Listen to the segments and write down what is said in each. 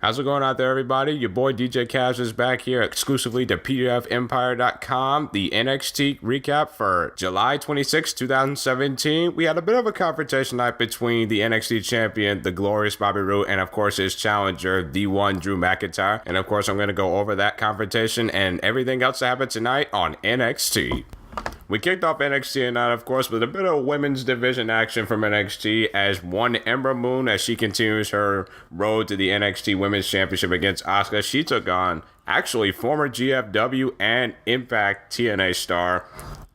How's it going out there, everybody? Your boy DJ Kassius is back here exclusively to PWFempire.com, the NXT recap for July 26, 2017. We had a bit of a confrontation night between the NXT champion, the glorious Bobby Roode, and of course his challenger, the one Drew McIntyre. And of course, I'm going to go over that confrontation and everything else that happened tonight on NXT. We kicked off NXT tonight, of course, with a bit of women's division action from NXT as one Ember Moon, as she continues her road to the NXT Women's Championship against Asuka. She took on, actually, former GFW and Impact TNA star,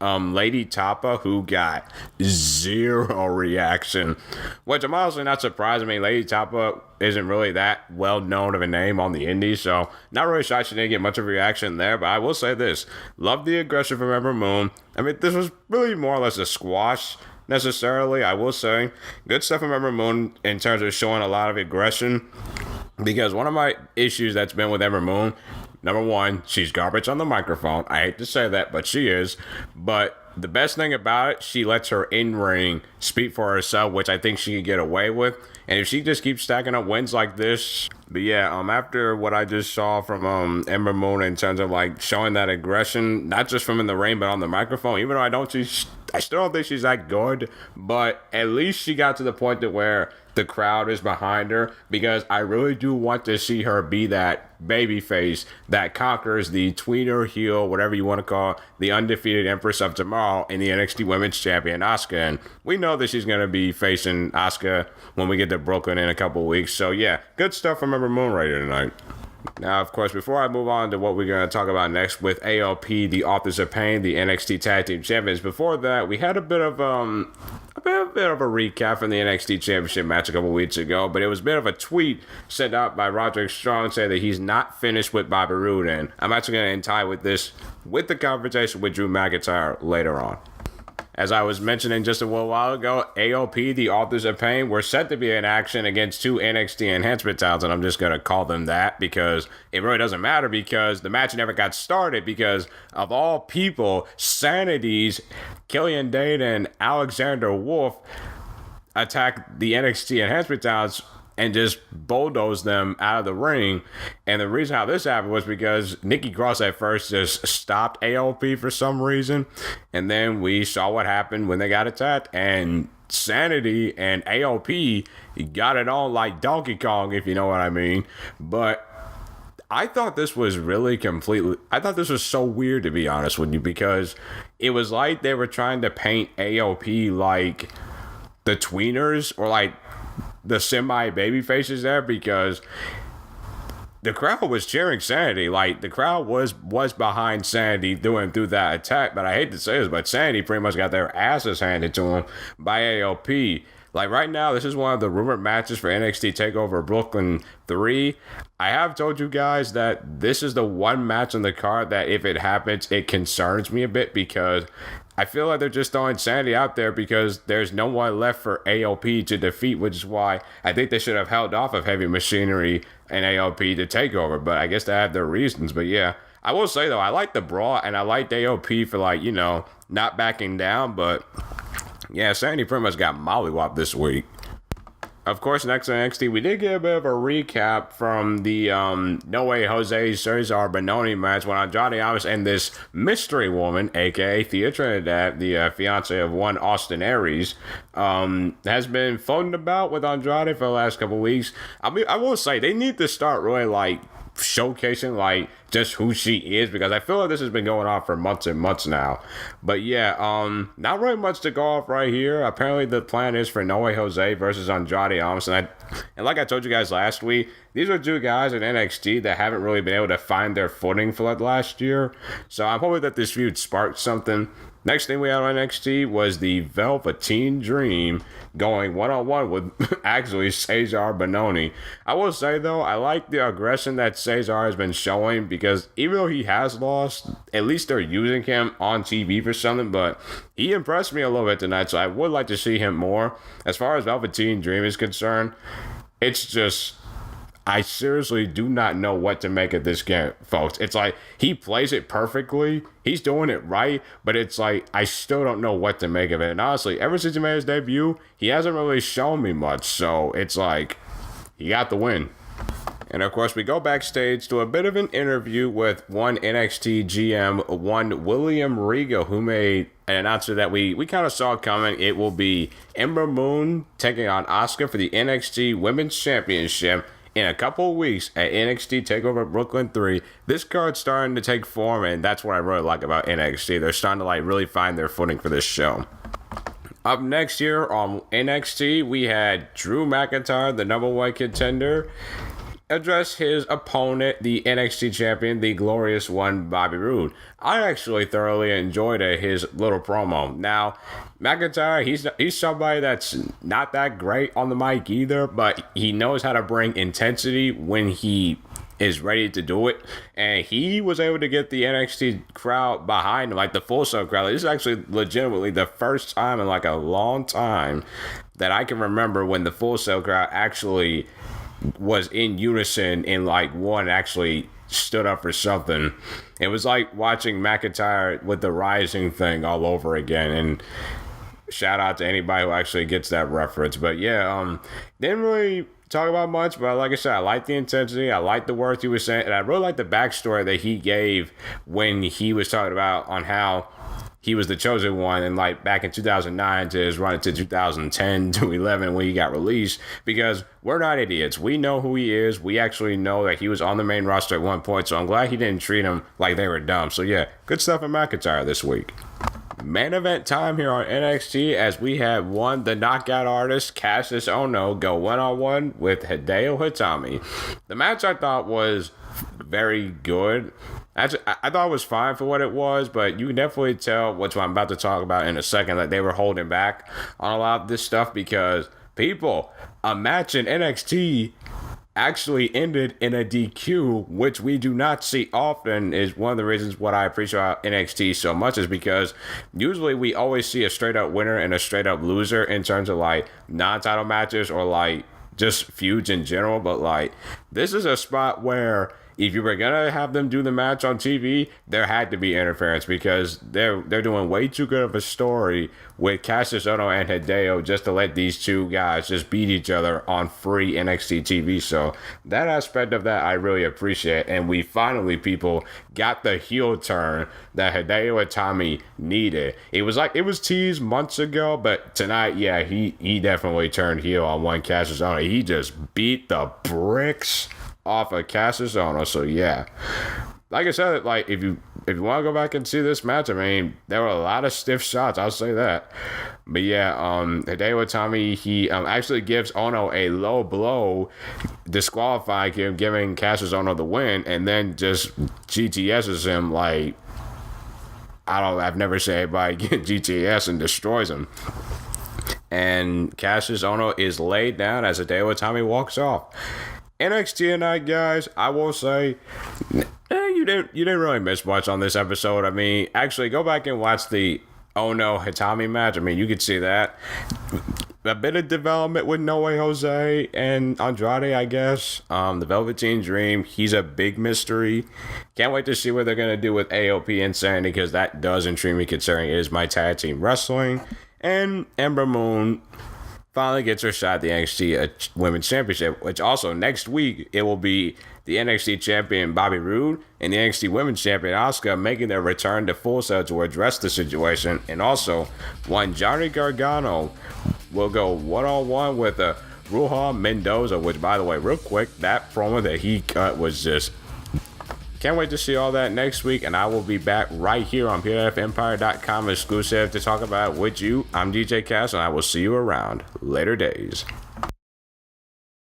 Lady Choppa, who got zero reaction, which I'm honestly not surprised. I mean, Lady Choppa isn't really that well known of a name on the indies, so not really sure she didn't get much of a reaction there. But I will say this: love the aggression from Ember Moon. I mean, this was really more or less a squash necessarily. I will say good stuff from Ember Moon in terms of showing a lot of aggression, because one of my issues that's been with Ember Moon, number one, she's garbage on the microphone. I hate to say that, but she is. But the best thing about it, she lets her in-ring speak for herself, which I think she can get away with. And if she just keeps stacking up wins like this. But yeah, after what I just saw from Ember Moon in terms of like showing that aggression, not just from in the ring, but on the microphone, even though I still don't think she's that good, but at least she got to the point that where the crowd is behind her, because I really do want to see her be that baby face that conquers the tweener, heel, whatever you want to call it, the undefeated Empress of Tomorrow in the NXT Women's Champion, Asuka. And we know that she's going to be facing Asuka when we get to Brooklyn in a couple weeks. So yeah, good stuff from Ember Moon right here tonight. Now, of course, before I move on to what we're going to talk about next with ALP, the Authors of Pain, the NXT Tag Team Champions, before that, we had a bit of a recap from the NXT Championship match a couple weeks ago, but it was a bit of a tweet sent out by Roderick Strong saying that he's not finished with Bobby Roode, and I'm actually going to tie with this with the conversation with Drew McIntyre later on. As I was mentioning just a little while ago, AOP, the Authors of Pain, were set to be in action against two NXT Enhancement Talents, and I'm just going to call them that because it really doesn't matter, because the match never got started because, of all people, Sanity's Killian Dane and Alexander Wolf attacked the NXT Enhancement Talents and just bulldozed them out of the ring. And the reason how this happened was because Nikki Cross at first just stopped AOP for some reason. And then we saw what happened when they got attacked. And Sanity and AOP got it on like Donkey Kong, if you know what I mean. But I thought this was I thought this was so weird, to be honest with you, because it was like they were trying to paint AOP like the tweeners or like the semi-baby faces there, because the crowd was cheering Sanity. Like, the crowd was behind Sanity through that attack. But I hate to say this, but Sanity pretty much got their asses handed to him by AOP. Like, right now, this is one of the rumored matches for NXT TakeOver Brooklyn 3. I have told you guys that this is the one match on the card that if it happens, it concerns me a bit, because I feel like they're just throwing Sanity out there because there's no one left for AOP to defeat, which is why I think they should have held off of Heavy Machinery and AOP to take over. But I guess they have their reasons. But yeah, I will say, though, I like the brawl and I like AOP for, like, you know, not backing down. But yeah, Sanity pretty much got mollywopped this week. Of course, next on NXT, we did get a bit of a recap from the No Way Jose Cesar Bononi match when Andrade Almas and this mystery woman, aka Thea Trinidad, the fiance of one Austin Aries, has been floating about with Andrade for the last couple weeks. I will say, they need to start really, like, showcasing like just who she is, because I feel like this has been going on for months and months now. But yeah, not really much to go off right here. Apparently the plan is for No Way Jose versus Andrade Almas, and like I told you guys last week, these are two guys in NXT that haven't really been able to find their footing for like last year. So I'm hoping that this feud sparks something. Next thing we had on NXT was the Velveteen Dream going one-on-one with actually Cesar Bononi. I will say, though, I like the aggression that Cesar has been showing, because even though he has lost, at least they're using him on TV for something, but he impressed me a little bit tonight, so I would like to see him more. As far as Velveteen Dream is concerned, it's just, I seriously do not know what to make of this game, folks. It's like, he plays it perfectly. He's doing it right, but it's like, I still don't know what to make of it. And honestly, ever since he made his debut, he hasn't really shown me much. So it's like, he got the win. And of course, we go backstage to a bit of an interview with one NXT GM, one William Regal, who made an announcement that we kind of saw coming. It will be Ember Moon taking on Asuka for the NXT Women's Championship in a couple of weeks at NXT TakeOver Brooklyn 3. This card's starting to take form, and that's what I really like about NXT. They're starting to really find their footing for this show. Up next here on NXT, we had Drew McIntyre, the number one contender, address his opponent, the NXT champion, the glorious one, Bobby Roode. I actually thoroughly enjoyed his little promo. Now, McIntyre, he's somebody that's not that great on the mic either, but he knows how to bring intensity when he is ready to do it, and he was able to get the NXT crowd behind him, the Full Sail crowd. This is actually legitimately the first time in a long time that I can remember when the Full Sail crowd actually was in unison and one actually stood up for something. It was like watching McIntyre with the rising thing all over again, and shout out to anybody who actually gets that reference. But yeah, didn't really talk about much, but like I said, I like the intensity, I like the words he was saying, and I really like the backstory that he gave when he was talking about on how he was the chosen one, and back in 2009 to his run into 2010 to 11 when he got released, because we're not idiots. We know who he is. We actually know that he was on the main roster at one point, so I'm glad he didn't treat them like they were dumb. So yeah, good stuff in McIntyre this week. Main event time here on NXT as we had the knockout artist Kassius Ohno go one-on-one with Hideo Itami. The match I thought was very good. Actually, I thought it was fine for what it was, but you can definitely tell, which I'm about to talk about in a second, that they were holding back on a lot of this stuff because a match in NXT actually ended in a DQ, which we do not see often. Is one of the reasons what I appreciate about NXT so much, is because usually we always see a straight up winner and a straight up loser in terms of non-title matches or just feuds in general. But this is a spot where if you were gonna have them do the match on TV, there had to be interference because they're doing way too good of a story with Kassius Ohno and Hideo just to let these two guys just beat each other on free NXT TV. So that aspect of that I really appreciate, and we finally, people, got the heel turn that Hideo Itami needed. It was teased months ago, but tonight, yeah, he definitely turned heel on one Kassius Ohno. He just beat the bricks off of Kassius Ohno. So yeah, like I said, if you want to go back and see this match, I mean, there were a lot of stiff shots, I'll say that. But yeah, Hideo Itami, he actually gives Ohno a low blow, disqualifying him, giving Kassius Ohno the win, and then just GTS's him I've never seen anybody get GTS and destroys him. And Kassius Ohno is laid down as Hideo Itami walks off. NXT tonight, guys, I will say, you didn't really miss much on this episode. I mean, actually, go back and watch the Ohno Hitami match. I mean, you could see that. A bit of development with No Way Jose and Andrade, I guess. The Velveteen Dream, he's a big mystery. Can't wait to see what they're going to do with AOP Insanity, because that does intrigue me considering it is my tag team wrestling. And Ember Moon finally gets her shot at the NXT Women's Championship, which also next week it will be the NXT Champion Bobby Roode and the NXT Women's Champion Asuka making their return to Full Sail to address the situation. And also, one Johnny Gargano will go one-on-one with Ruha Mendoza, which, by the way, real quick, that promo that he cut was just... Can't wait to see all that next week, and I will be back right here on PWFempire.com exclusive to talk about it with you. I'm DJ Cass, and I will see you around. Later days.